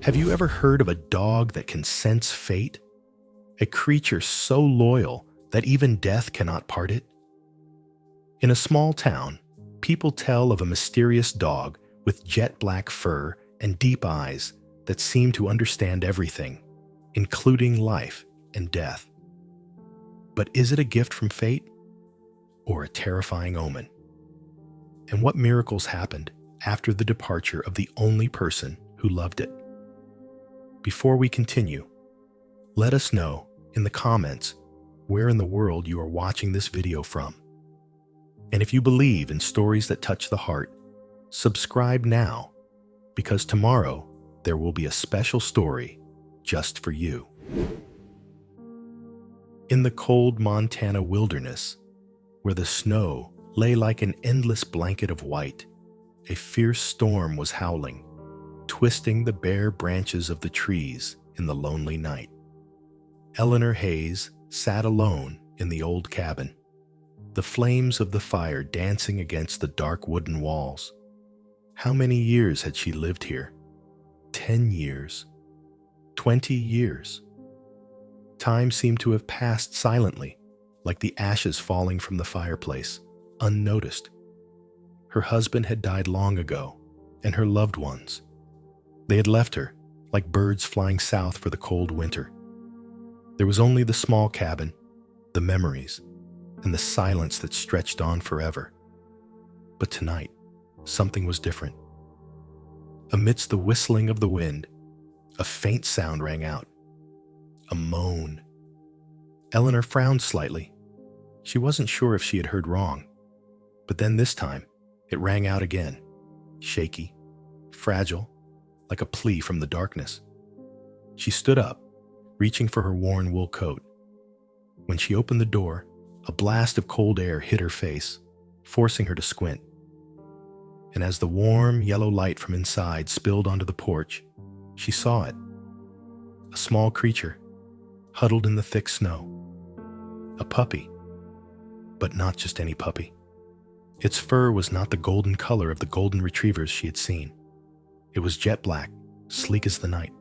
Have you ever heard of a dog that can sense fate? A creature so loyal that even death cannot part it? In a small town, people tell of a mysterious dog with jet black fur and deep eyes that seem to understand everything, including life and death. But is it a gift from fate or a terrifying omen? And what miracles happened after the departure of the only person who loved it? Before we continue, let us know in the comments where in the world you are watching this video from. And if you believe in stories that touch the heart, subscribe now, because tomorrow there will be a special story just for you. In the cold Montana wilderness, where the snow lay like an endless blanket of white, a fierce storm was howling, twisting the bare branches of the trees in the lonely night. Eleanor Hayes sat alone in the old cabin, the flames of the fire dancing against the dark wooden walls. How many years had she lived here? 10 years? 20 years? Time seemed to have passed silently, like the ashes falling from the fireplace, unnoticed. Her husband had died long ago, and her loved ones. They had left her, like birds flying south for the cold winter. There was only the small cabin, the memories, and the silence that stretched on forever. But tonight, something was different. Amidst the whistling of the wind, a faint sound rang out. A moan. Eleanor frowned slightly. She wasn't sure if she had heard wrong. But then this time, it rang out again, shaky, fragile, like a plea from the darkness. She stood up, reaching for her worn wool coat. When she opened the door, a blast of cold air hit her face, forcing her to squint. And as the warm, yellow light from inside spilled onto the porch, she saw it. A small creature, huddled in the thick snow. A puppy. But not just any puppy. Its fur was not the golden color of the golden retrievers she had seen. It was jet black, sleek as the night.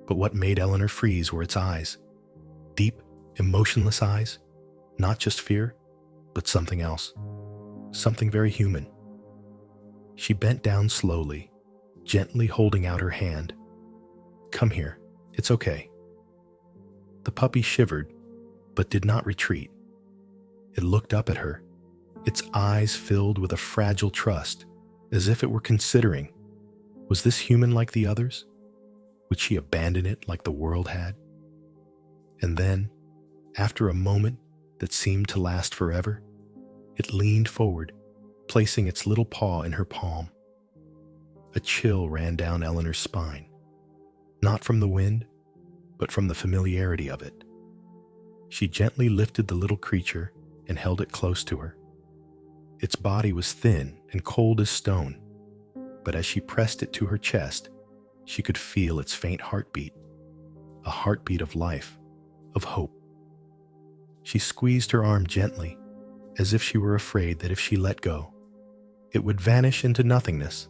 But what made Eleanor freeze were its eyes. Deep, emotionless eyes. Not just fear, but something else. Something very human. She bent down slowly, gently holding out her hand. "Come here, it's okay." The puppy shivered, but did not retreat. It looked up at her, its eyes filled with a fragile trust, as if it were considering, was this human like the others? Would she abandon it like the world had? And then, after a moment that seemed to last forever, it leaned forward, placing its little paw in her palm. A chill ran down Eleanor's spine, not from the wind, but from the familiarity of it. She gently lifted the little creature and held it close to her. Its body was thin and cold as stone, but as she pressed it to her chest, she could feel its faint heartbeat, a heartbeat of life, of hope. She squeezed her arm gently, as if she were afraid that if she let go, it would vanish into nothingness.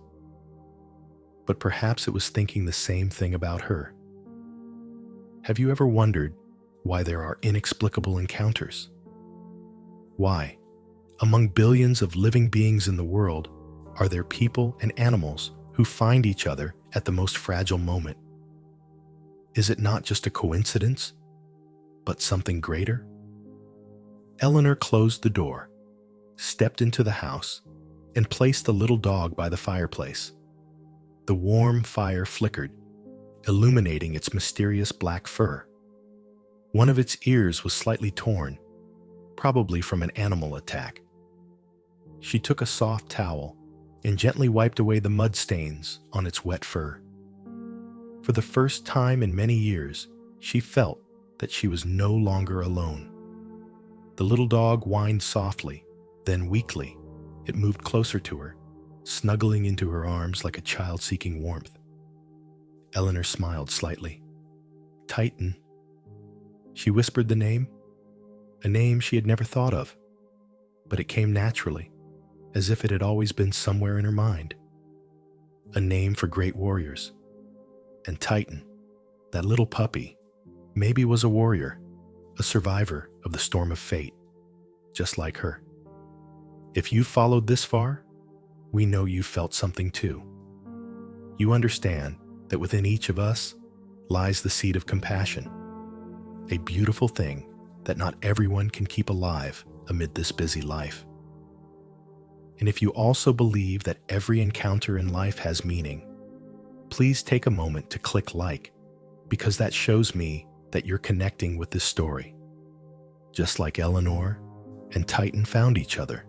But perhaps it was thinking the same thing about her. Have you ever wondered why there are inexplicable encounters? Why, among billions of living beings in the world, are there people and animals who find each other at the most fragile moment? Is it not just a coincidence, but something greater? Eleanor closed the door, stepped into the house, and placed the little dog by the fireplace. The warm fire flickered, illuminating its mysterious black fur. One of its ears was slightly torn, probably from an animal attack. She took a soft towel and gently wiped away the mud stains on its wet fur. For the first time in many years, she felt that she was no longer alone. The little dog whined softly, then weakly, it moved closer to her, snuggling into her arms like a child seeking warmth. Eleanor smiled slightly. "Titan." She whispered the name, a name she had never thought of, but it came naturally, as if it had always been somewhere in her mind. A name for great warriors. And Titan, that little puppy, maybe was a warrior, a survivor of the storm of fate, just like her. If you followed this far, we know you felt something too. You understand that within each of us lies the seed of compassion, a beautiful thing that not everyone can keep alive amid this busy life. And if you also believe that every encounter in life has meaning, please take a moment to click like, because that shows me that you're connecting with this story. Just like Eleanor and Titan found each other.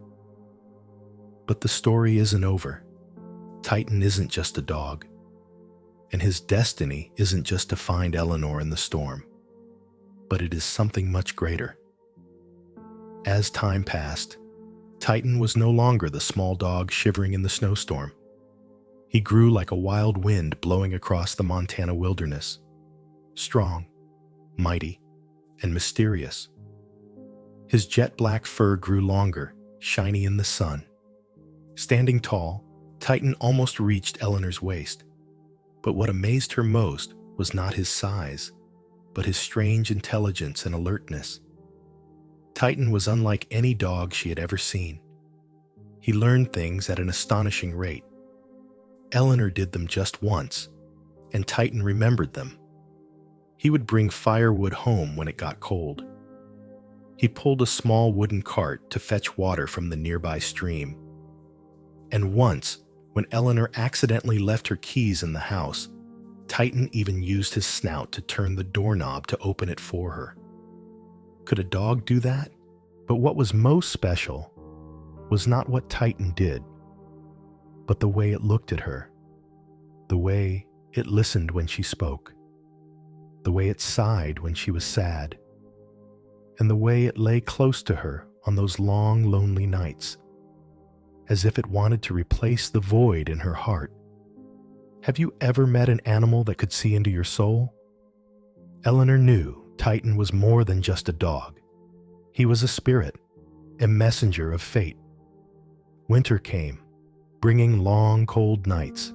But the story isn't over. Titan isn't just a dog, and his destiny isn't just to find Eleanor in the storm, but it is something much greater. As time passed, Titan was no longer the small dog shivering in the snowstorm. He grew like a wild wind blowing across the Montana wilderness, strong, mighty, and mysterious. His jet black fur grew longer, shiny in the sun. Standing tall, Titan almost reached Eleanor's waist. But what amazed her most was not his size, but his strange intelligence and alertness. Titan was unlike any dog she had ever seen. He learned things at an astonishing rate. Eleanor did them just once, and Titan remembered them. He would bring firewood home when it got cold. He pulled a small wooden cart to fetch water from the nearby stream. And once, when Eleanor accidentally left her keys in the house, Titan even used his snout to turn the doorknob to open it for her. Could a dog do that? But what was most special was not what Titan did, but the way it looked at her, the way it listened when she spoke, the way it sighed when she was sad, and the way it lay close to her on those long, lonely nights, as if it wanted to replace the void in her heart. Have you ever met an animal that could see into your soul? Eleanor knew Titan was more than just a dog. He was a spirit, a messenger of fate. Winter came, bringing long, cold nights.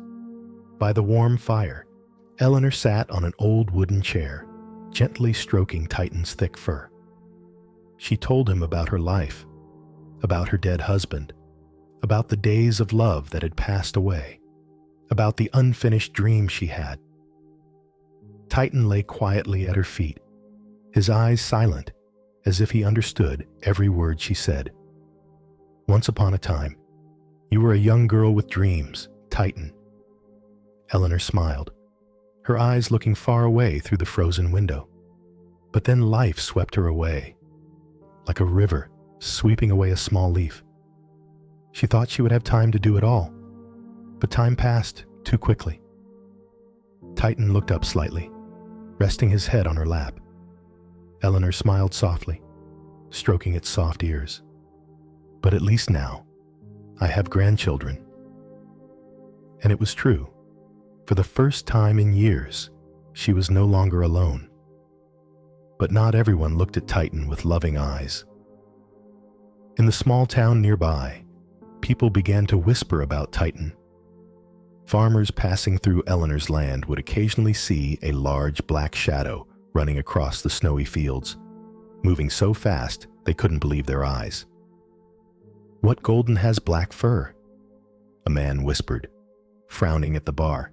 By the warm fire, Eleanor sat on an old wooden chair, gently stroking Titan's thick fur. She told him about her life, about her dead husband, about the days of love that had passed away, about the unfinished dreams she had. Titan lay quietly at her feet, his eyes silent, as if he understood every word she said. Once upon a time, you were a young girl with dreams, Titan. Eleanor smiled, her eyes looking far away through the frozen window. But then life swept her away, like a river sweeping away a small leaf. She thought she would have time to do it all, but time passed too quickly. Titan looked up slightly, resting his head on her lap. Eleanor smiled softly, stroking its soft ears. But at least now, I have grandchildren. And it was true. For the first time in years, she was no longer alone. But not everyone looked at Titan with loving eyes. In the small town nearby, people began to whisper about Titan. Farmers passing through Eleanor's land would occasionally see a large black shadow running across the snowy fields, moving so fast they couldn't believe their eyes. "What golden has black fur?" a man whispered, frowning at the bar.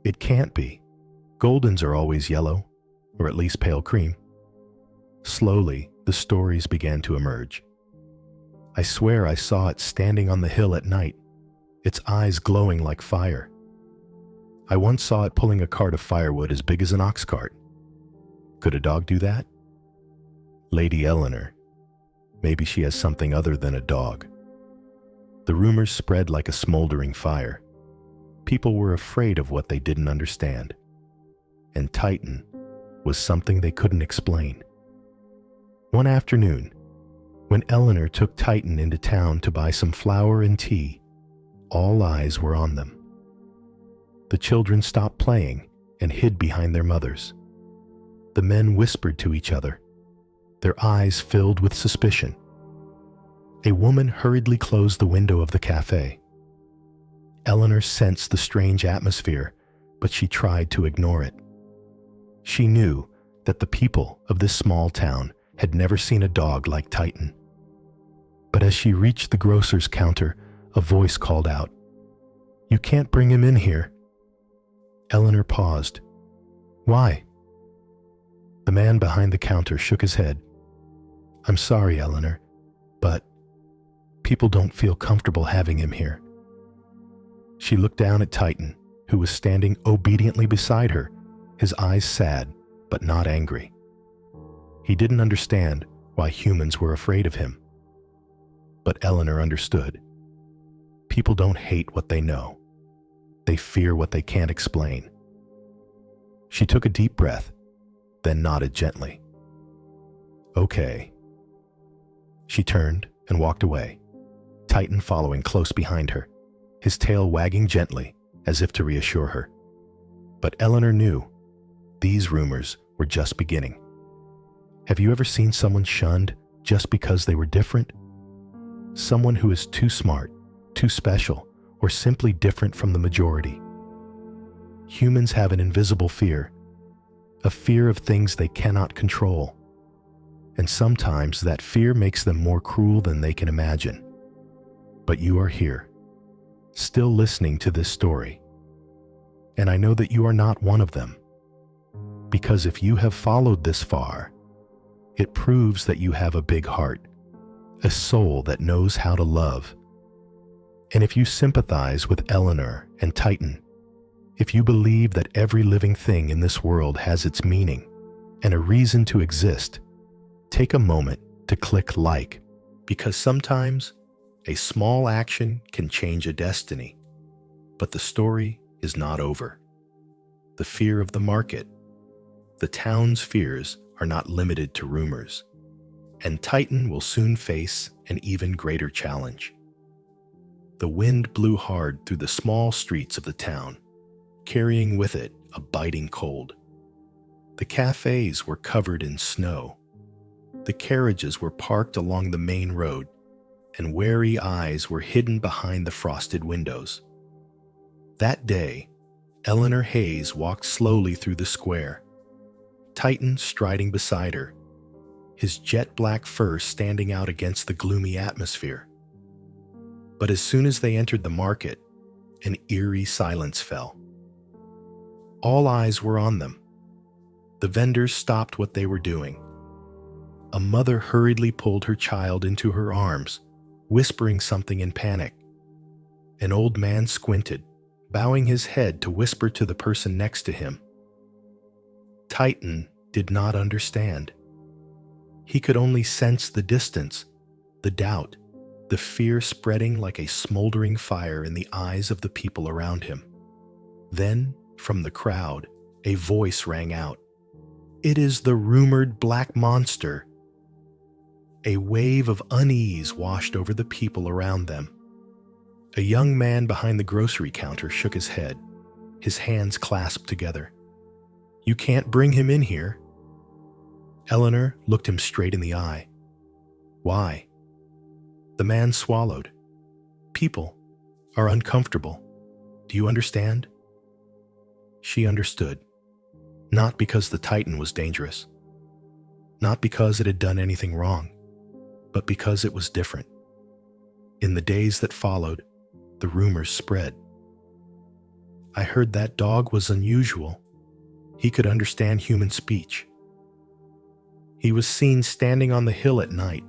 "It can't be. Goldens are always yellow, or at least pale cream." Slowly, the stories began to emerge. "I swear I saw it standing on the hill at night, its eyes glowing like fire. I once saw it pulling a cart of firewood as big as an ox cart. Could a dog do that? Lady Eleanor, maybe she has something other than a dog." The rumors spread like a smoldering fire. People were afraid of what they didn't understand. And Titan was something they couldn't explain. One afternoon, when Eleanor took Titan into town to buy some flour and tea, all eyes were on them. The children stopped playing and hid behind their mothers. The men whispered to each other, their eyes filled with suspicion. A woman hurriedly closed the window of the cafe. Eleanor sensed the strange atmosphere, but she tried to ignore it. She knew that the people of this small town had never seen a dog like Titan. But as she reached the grocer's counter, a voice called out, "You can't bring him in here." Eleanor paused. "Why?" The man behind the counter shook his head. "I'm sorry, Eleanor, but people don't feel comfortable having him here." She looked down at Titan, who was standing obediently beside her, his eyes sad but not angry. He didn't understand why humans were afraid of him. But Eleanor understood. People don't hate what they know. They fear what they can't explain. She took a deep breath, then nodded gently. "Okay." She turned and walked away, Titan following close behind her, his tail wagging gently as if to reassure her. But Eleanor knew these rumors were just beginning. Have you ever seen someone shunned just because they were different? Someone who is too smart, too special, or simply different from the majority. Humans have an invisible fear, a fear of things they cannot control. And sometimes that fear makes them more cruel than they can imagine. But you are here, still listening to this story. And I know that you are not one of them. Because if you have followed this far, it proves that you have a big heart, a soul that knows how to love. And if you sympathize with Eleanor and Titan, if you believe that every living thing in this world has its meaning and a reason to exist, take a moment to click like, because sometimes a small action can change a destiny. But the story is not over. The fear of the market, the town's fears are not limited to rumors, and Titan will soon face an even greater challenge. The wind blew hard through the small streets of the town, carrying with it a biting cold. The cafes were covered in snow. The carriages were parked along the main road, and wary eyes were hidden behind the frosted windows. That day, Eleanor Hayes walked slowly through the square, Titan striding beside her, his jet-black fur standing out against the gloomy atmosphere. But as soon as they entered the market, an eerie silence fell. All eyes were on them. The vendors stopped what they were doing. A mother hurriedly pulled her child into her arms, whispering something in panic. An old man squinted, bowing his head to whisper to the person next to him. Titan did not understand. He could only sense the distance, the doubt, the fear spreading like a smoldering fire in the eyes of the people around him. Then, from the crowd, a voice rang out. "It is the rumored black monster." A wave of unease washed over the people around them. A young man behind the grocery counter shook his head, his hands clasped together. "You can't bring him in here." Eleanor looked him straight in the eye. "Why?" The man swallowed. "People are uncomfortable. Do you understand?" She understood. Not because the Titan was dangerous. Not because it had done anything wrong, but because it was different. In the days that followed, the rumors spread. "I heard that dog was unusual. He could understand human speech. He was seen standing on the hill at night,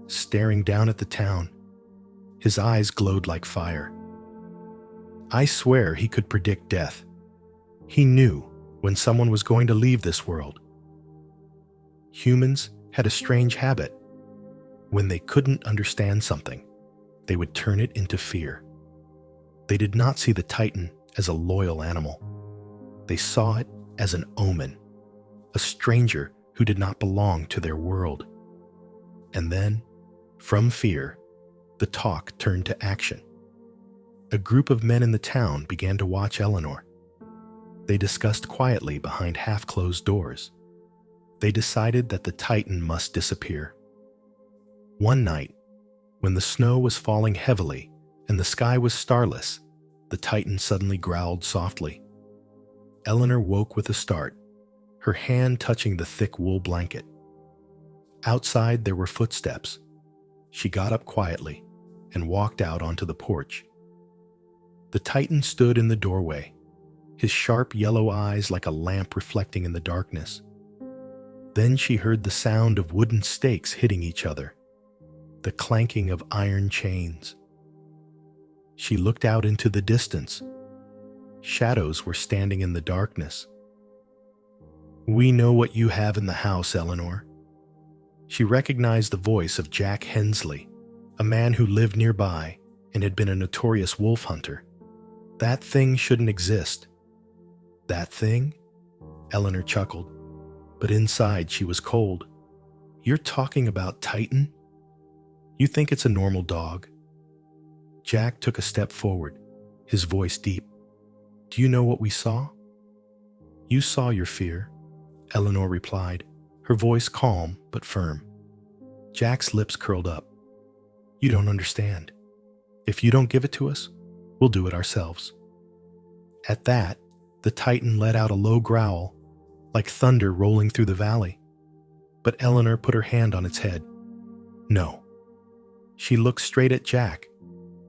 staring down at the town. His eyes glowed like fire. I swear he could predict death. He knew when someone was going to leave this world." Humans had a strange habit. When they couldn't understand something, they would turn it into fear. They did not see the Titan as a loyal animal. They saw it as an omen, a stranger who did not belong to their world. And then, from fear, the talk turned to action. A group of men in the town began to watch Eleanor. They discussed quietly behind half-closed doors. They decided that the Titan must disappear. One night, when the snow was falling heavily and the sky was starless, the Titan suddenly growled softly. Eleanor woke with a start, her hand touching the thick wool blanket. Outside, there were footsteps. She got up quietly and walked out onto the porch. The Titan stood in the doorway, his sharp yellow eyes like a lamp reflecting in the darkness. Then she heard the sound of wooden stakes hitting each other, the clanking of iron chains. She looked out into the distance. Shadows were standing in the darkness. "We know what you have in the house, Eleanor." She recognized the voice of Jack Hensley, a man who lived nearby and had been a notorious wolf hunter. "That thing shouldn't exist." "That thing?" Eleanor chuckled, but inside she was cold. "You're talking about Titan? You think it's a normal dog?" Jack took a step forward, his voice deep. "Do you know what we saw?" "You saw your fear," Eleanor replied, her voice calm but firm. Jack's lips curled up. "You don't understand. If you don't give it to us, we'll do it ourselves." At that, the Titan let out a low growl, like thunder rolling through the valley. But Eleanor put her hand on its head. "No." She looked straight at Jack,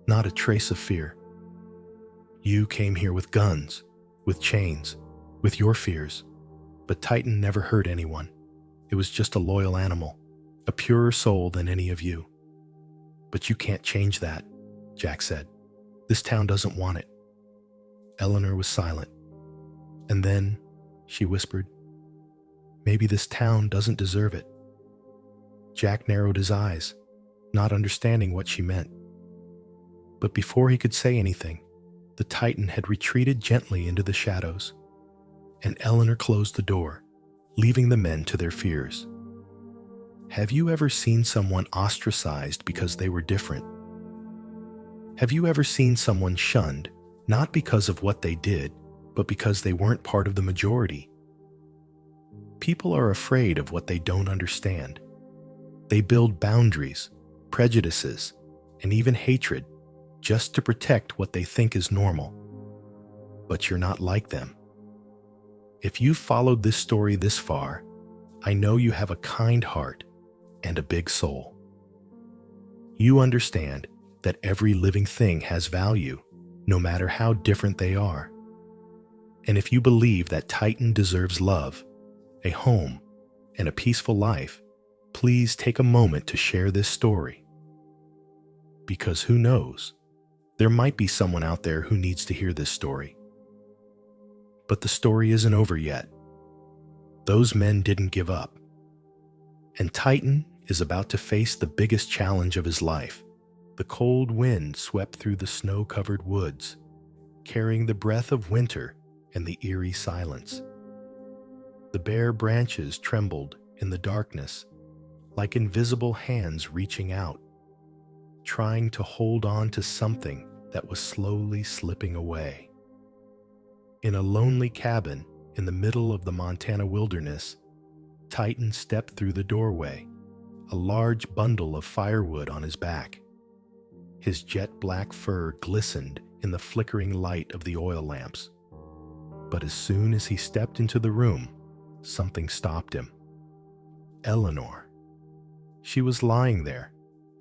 not a trace of fear. "You came here with guns, with chains, with your fears. But Titan never hurt anyone. It was just a loyal animal, a purer soul than any of you." "But you can't change that," Jack said. "This town doesn't want it." Eleanor was silent. And then she whispered, "Maybe this town doesn't deserve it." Jack narrowed his eyes, not understanding what she meant. But before he could say anything, the Titan had retreated gently into the shadows, and Eleanor closed the door, leaving the men to their fears. Have you ever seen someone ostracized because they were different? Have you ever seen someone shunned, not because of what they did, but because they weren't part of the majority? People are afraid of what they don't understand. They build boundaries, prejudices, and even hatred just to protect what they think is normal. But you're not like them. If you've followed this story this far, I know you have a kind heart and a big soul. You understand that every living thing has value, no matter how different they are. And if you believe that Titan deserves love, a home, and a peaceful life, please take a moment to share this story. Because who knows, there might be someone out there who needs to hear this story. But the story isn't over yet. Those men didn't give up. And Titan is about to face the biggest challenge of his life. The cold wind swept through the snow-covered woods, carrying the breath of winter and the eerie silence. The bare branches trembled in the darkness, like invisible hands reaching out, trying to hold on to something that was slowly slipping away. In a lonely cabin in the middle of the Montana wilderness, Titan stepped through the doorway, a large bundle of firewood on his back. His jet-black fur glistened in the flickering light of the oil lamps. But as soon as he stepped into the room, something stopped him. Eleanor. She was lying there,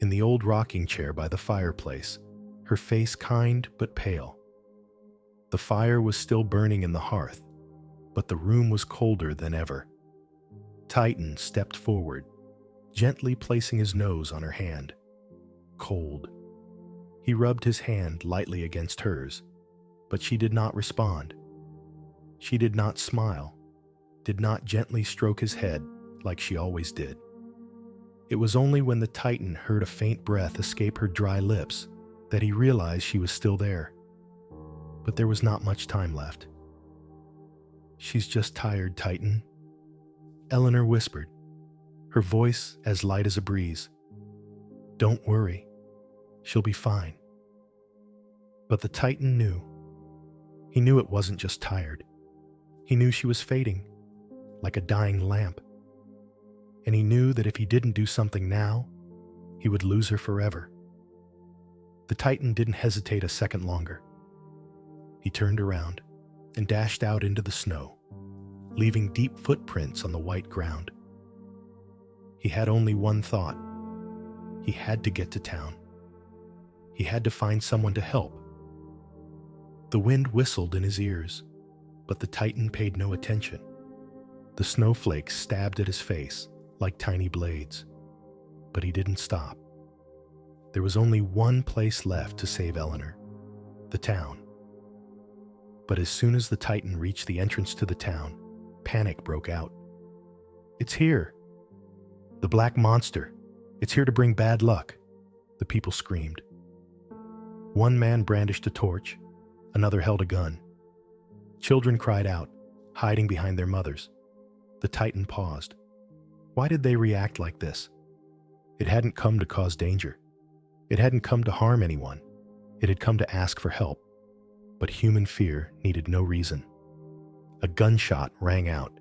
in the old rocking chair by the fireplace, her face kind but pale. The fire was still burning in the hearth, but the room was colder than ever. Titan stepped forward, gently placing his nose on her hand. Cold. He rubbed his hand lightly against hers, but she did not respond. She did not smile, did not gently stroke his head like she always did. It was only when the Titan heard a faint breath escape her dry lips that he realized she was still there. But there was not much time left. "She's just tired, Titan," Eleanor whispered, her voice as light as a breeze. "Don't worry, she'll be fine." But the Titan knew. He knew it wasn't just tired. He knew she was fading, like a dying lamp. And he knew that if he didn't do something now, he would lose her forever. The Titan didn't hesitate a second longer. He turned around, and dashed out into the snow, leaving deep footprints on the white ground. He had only one thought. He had to get to town. He had to find someone to help. The wind whistled in his ears, but the Titan paid no attention. The snowflakes stabbed at his face like tiny blades, but he didn't stop. There was only one place left to save Eleanor, the town. But as soon as the Titan reached the entrance to the town, panic broke out. "It's here! The black monster! It's here to bring bad luck!" the people screamed. One man brandished a torch, another held a gun. Children cried out, hiding behind their mothers. The Titan paused. Why did they react like this? It hadn't come to cause danger. It hadn't come to harm anyone. It had come to ask for help. But human fear needed no reason. A gunshot rang out.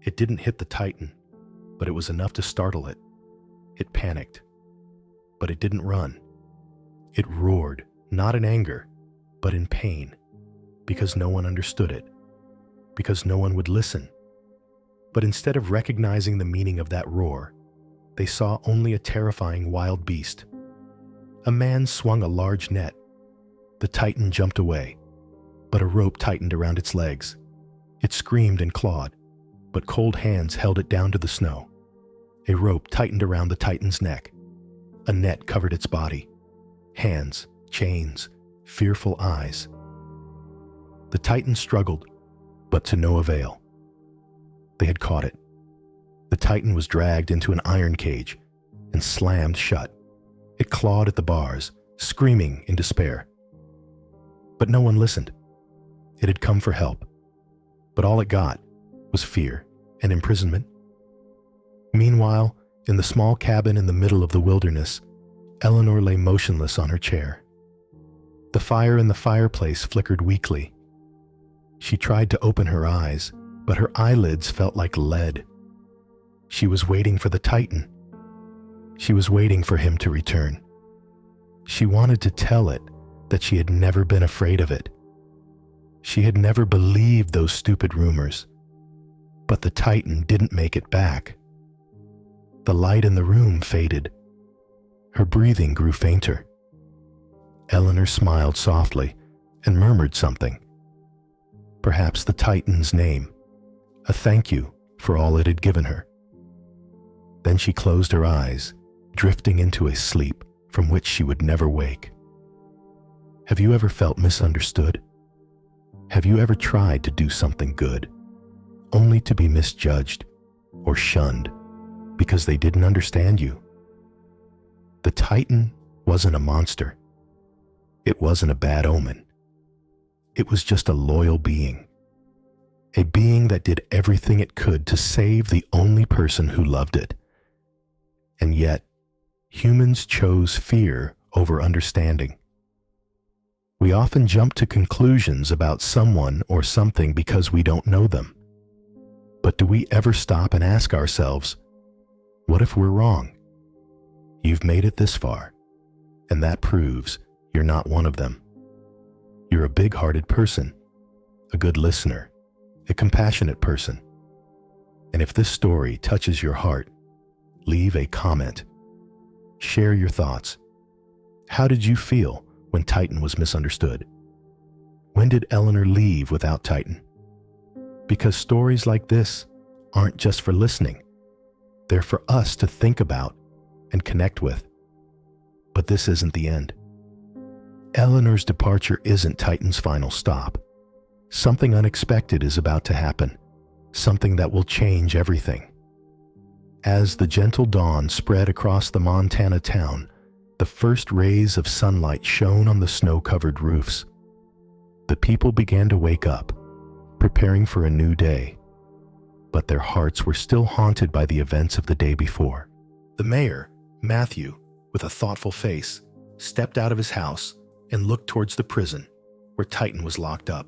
It didn't hit the Titan, but it was enough to startle it. It panicked. But it didn't run. It roared, not in anger, but in pain, because no one understood it, because no one would listen. But instead of recognizing the meaning of that roar, they saw only a terrifying wild beast. A man swung a large net. The Titan jumped away, but a rope tightened around its legs. It screamed and clawed, but cold hands held it down to the snow. A rope tightened around the Titan's neck. A net covered its body. Hands, chains, fearful eyes. The Titan struggled, but to no avail. They had caught it. The Titan was dragged into an iron cage and slammed shut. It clawed at the bars, screaming in despair. But no one listened. It had come for help, but all it got was fear and imprisonment. Meanwhile, in the small cabin in the middle of the wilderness, Eleanor lay motionless on her chair. The fire in the fireplace flickered weakly. She tried to open her eyes, but her eyelids felt like lead. She was waiting for the Titan. She was waiting for him to return. She wanted to tell it that she had never been afraid of it. She had never believed those stupid rumors. But the Titan didn't make it back. The light in the room faded. Her breathing grew fainter. Eleanor smiled softly and murmured something. Perhaps the Titan's name, a thank you for all it had given her. Then she closed her eyes, drifting into a sleep from which she would never wake. Have you ever felt misunderstood? Have you ever tried to do something good, only to be misjudged or shunned because they didn't understand you? The Titan wasn't a monster. It wasn't a bad omen. It was just a loyal being. A being that did everything it could to save the only person who loved it. And yet, humans chose fear over understanding. We often jump to conclusions about someone or something because we don't know them. But do we ever stop and ask ourselves, what if we're wrong? You've made it this far, and that proves you're not one of them. You're a big-hearted person, a good listener, a compassionate person. And if this story touches your heart, leave a comment. Share your thoughts. How did you feel when Titan was misunderstood? When did Eleanor leave without Titan? Because stories like this aren't just for listening. They're for us to think about and connect with. But this isn't the end. Eleanor's departure isn't Titan's final stop. Something unexpected is about to happen, something that will change everything. As the gentle dawn spread across the Montana town, the first rays of sunlight shone on the snow-covered roofs. The people began to wake up, preparing for a new day. But their hearts were still haunted by the events of the day before. The mayor, Matthew, with a thoughtful face, stepped out of his house and looked towards the prison where Titan was locked up.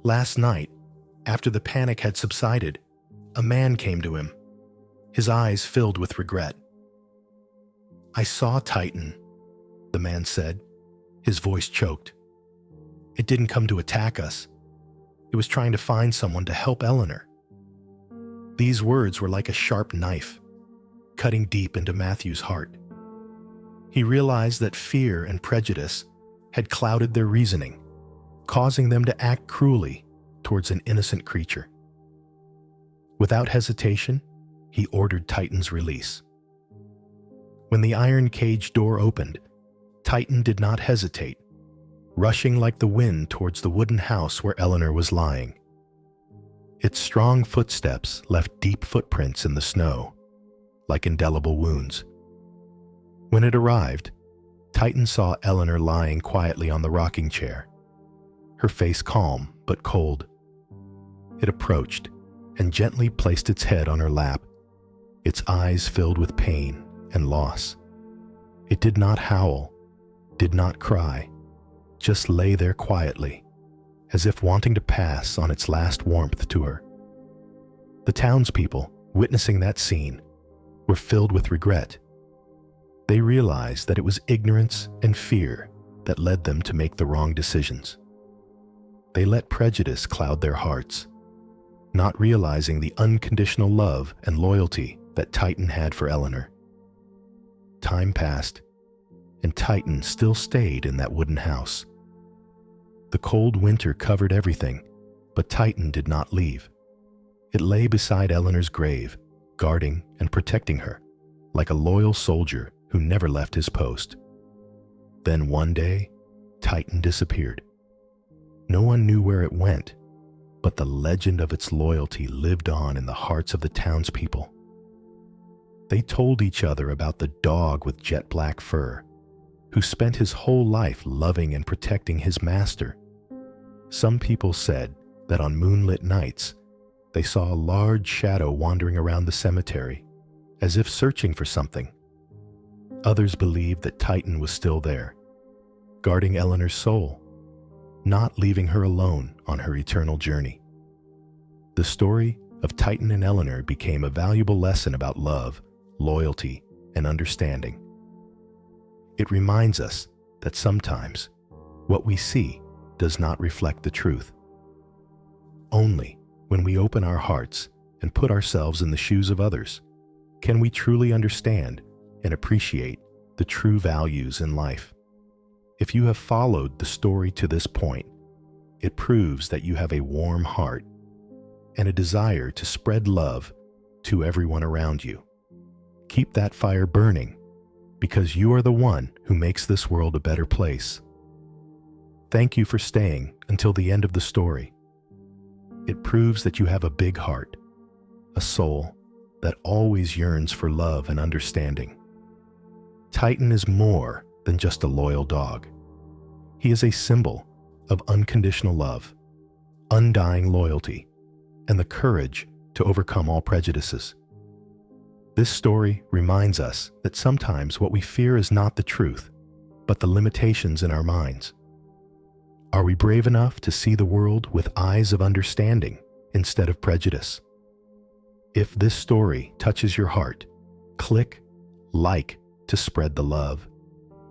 Last night, after the panic had subsided, a man came to him, his eyes filled with regret. "I saw Titan," the man said, his voice choked. "It didn't come to attack us. It was trying to find someone to help Eleanor. These words were like a sharp knife, cutting deep into Matthew's heart. He realized that fear and prejudice had clouded their reasoning, causing them to act cruelly towards an innocent creature. Without hesitation, he ordered Titan's release. When the iron cage door opened, Titan did not hesitate, rushing like the wind towards the wooden house where Eleanor was lying. Its strong footsteps left deep footprints in the snow, like indelible wounds. When it arrived, Titan saw Eleanor lying quietly on the rocking chair, her face calm but cold. It approached and gently placed its head on her lap, its eyes filled with pain and loss. It did not howl, did not cry, just lay there quietly, as if wanting to pass on its last warmth to her. The townspeople, witnessing that scene, were filled with regret. They realized that it was ignorance and fear that led them to make the wrong decisions. They let prejudice cloud their hearts, not realizing the unconditional love and loyalty that Titan had for Eleanor. Time passed, and Titan still stayed in that wooden house. The cold winter covered everything, but Titan did not leave. It lay beside Eleanor's grave, guarding and protecting her, like a loyal soldier who never left his post. Then one day, Titan disappeared. No one knew where it went, but the legend of its loyalty lived on in the hearts of the townspeople. They told each other about the dog with jet black fur, who spent his whole life loving and protecting his master. Some people said that on moonlit nights, they saw a large shadow wandering around the cemetery, as if searching for something. Others believed that Titan was still there, guarding Eleanor's soul, not leaving her alone on her eternal journey. The story of Titan and Eleanor became a valuable lesson about love, loyalty, and understanding. It reminds us that sometimes what we see does not reflect the truth. Only when we open our hearts and put ourselves in the shoes of others can we truly understand and appreciate the true values in life. If you have followed the story to this point, it proves that you have a warm heart and a desire to spread love to everyone around you. Keep that fire burning, because you are the one who makes this world a better place. Thank you for staying until the end of the story. It proves that you have a big heart, a soul that always yearns for love and understanding. Titan is more than just a loyal dog. He is a symbol of unconditional love, undying loyalty, and the courage to overcome all prejudices. This story reminds us that sometimes what we fear is not the truth, but the limitations in our minds. Are we brave enough to see the world with eyes of understanding instead of prejudice? If this story touches your heart, click like to spread the love,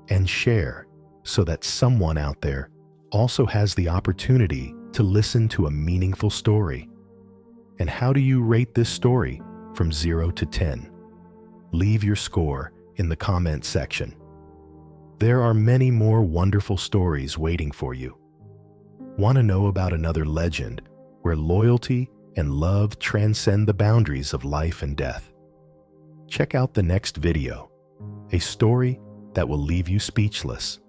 and share so that someone out there also has the opportunity to listen to a meaningful story. And how do you rate this story from 0 to 10? Leave your score in the comment section. There are many more wonderful stories waiting for you. Want to know about another legend where loyalty and love transcend the boundaries of life and death? Check out the next video, a story that will leave you speechless.